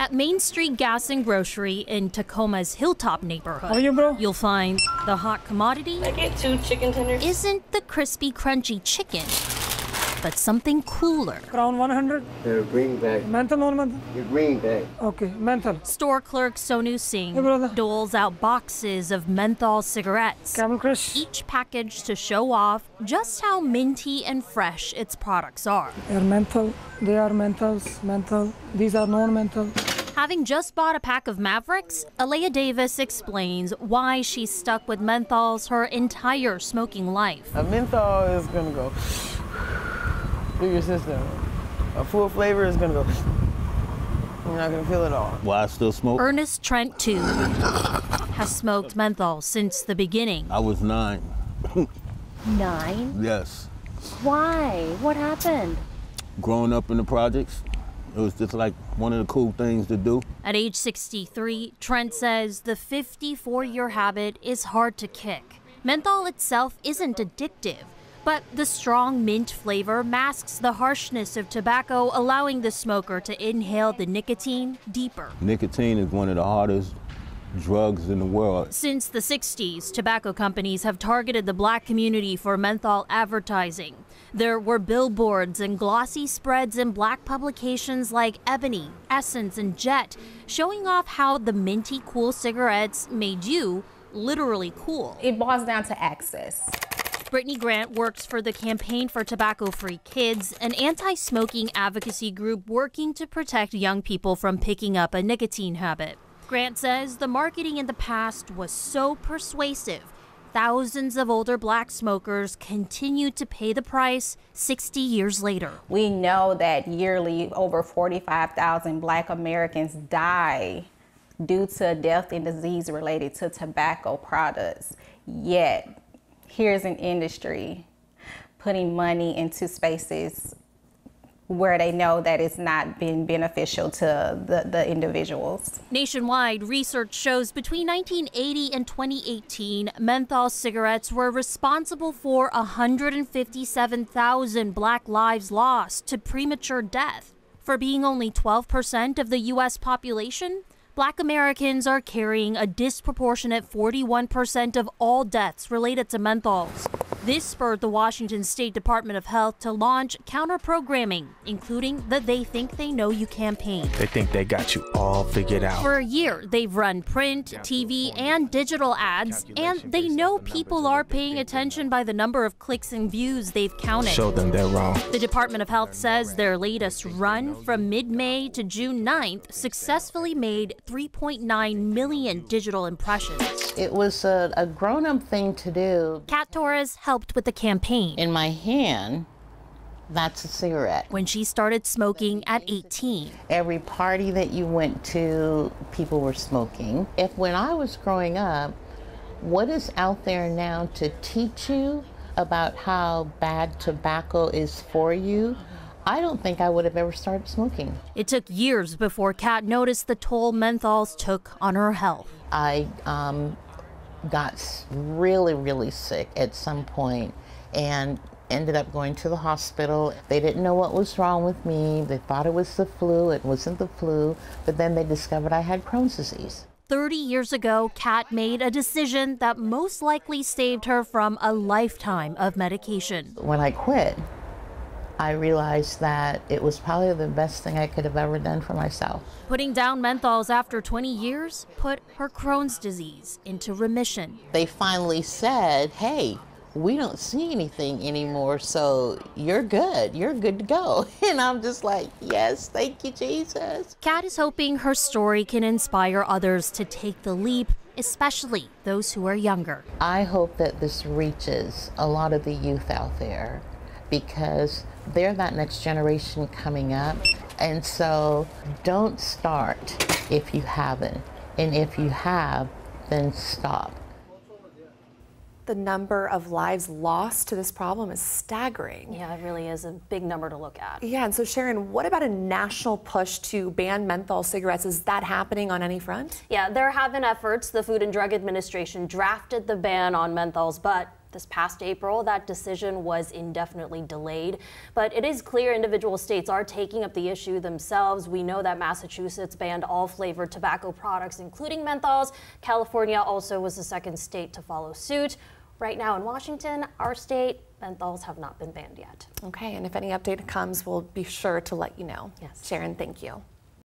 At Main Street Gas and Grocery in Tacoma's Hilltop neighborhood, How are you, bro? You'll find the hot commodity I get 2 chicken tenders. Isn't the crispy, crunchy chicken, but something cooler. Crown 100. They're green bag. Menthol or menthol? Your green bag. Okay, menthol. Store clerk Sonu Singh Hey, brother. doles out boxes of menthol cigarettes, Camel Crush. each packaged to show off just how minty and fresh its products are. They're menthol. They are menthols. Menthol. These are non-menthol. Having just bought a pack of Mavericks, Alea Davis explains why she's stuck with menthols her entire smoking life. A menthol is gonna go through your system. A full flavor is gonna go. You're not gonna feel it all. Why I still smoke? Ernest Trent, too, has smoked menthol since the beginning. I was 9. 9? Yes. Why? What happened? Growing up in the projects, it was just like one of the cool things to do. At age 63, Trent says the 54-year habit is hard to kick. Menthol itself isn't addictive, but the strong mint flavor masks the harshness of tobacco, allowing the smoker to inhale the nicotine deeper. Nicotine is one of the hardest drugs in the world. Since the 60s, tobacco companies have targeted the black community for menthol advertising. There were billboards and glossy spreads in black publications like Ebony, Essence, and Jet, showing off how the minty cool cigarettes made you literally cool. It boils down to access. Brittany Grant works for the Campaign for Tobacco-Free Kids, an anti-smoking advocacy group working to protect young people from picking up a nicotine habit. Grant says the marketing in the past was so persuasive, thousands of older black smokers continue to pay the price 60 years later. We know that yearly over 45,000 Black Americans die due to death and disease related to tobacco products. Yet, here's an industry putting money into spaces where they know that it's not been beneficial to the individuals. Nationwide, research shows between 1980 and 2018, menthol cigarettes were responsible for 157,000 black lives lost to premature death. For being only 12% of the U.S. population, Black Americans are carrying a disproportionate 41% of all deaths related to menthols. This spurred the Washington State Department of Health to launch Counterprogramming, including the They Think They Know You campaign. They think they got you all figured out. For a year, they've run print, TV, and digital ads, and they know people are paying attention by the number of clicks and views they've counted. Show them they're wrong. The Department of Health says their latest run from mid-May to June 9th successfully made 3.9 million digital impressions. It was a grown-up thing to do. Kat Torres helped with the campaign. In my hand, that's a cigarette. When she started smoking at 18. Every party that you went to, people were smoking. When I was growing up, what is out there now to teach you about how bad tobacco is for you? I don't think I would have ever started smoking. It took years before Kat noticed the toll menthols took on her health. I got really, really sick at some point and ended up going to the hospital. They didn't know what was wrong with me. They thought it was the flu. It wasn't the flu. But then they discovered I had Crohn's disease. 30 years ago, Kat made a decision that most likely saved her from a lifetime of medication. When I quit, I realized that it was probably the best thing I could have ever done for myself. Putting down menthols after 20 years put her Crohn's disease into remission. They finally said, hey, we don't see anything anymore, so you're good to go. And I'm just like, yes, thank you, Jesus. Kat is hoping her story can inspire others to take the leap, especially those who are younger. I hope that this reaches a lot of the youth out there, because they're that next generation coming up. And so don't start if you haven't. And if you have, then stop. The number of lives lost to this problem is staggering. Yeah, it really is a big number to look at. Yeah, and so Sharon, what about a national push to ban menthol cigarettes? Is that happening on any front? Yeah, there have been efforts. The Food and Drug Administration drafted the ban on menthols, but This past April, that decision was indefinitely delayed, but it is clear individual states are taking up the issue themselves. We know that Massachusetts banned all flavored tobacco products, including menthols. California also was the second state to follow suit. Right now in Washington, our state, menthols have not been banned yet. Okay, and if any update comes, we'll be sure to let you know. Yes. Sharon, thank you.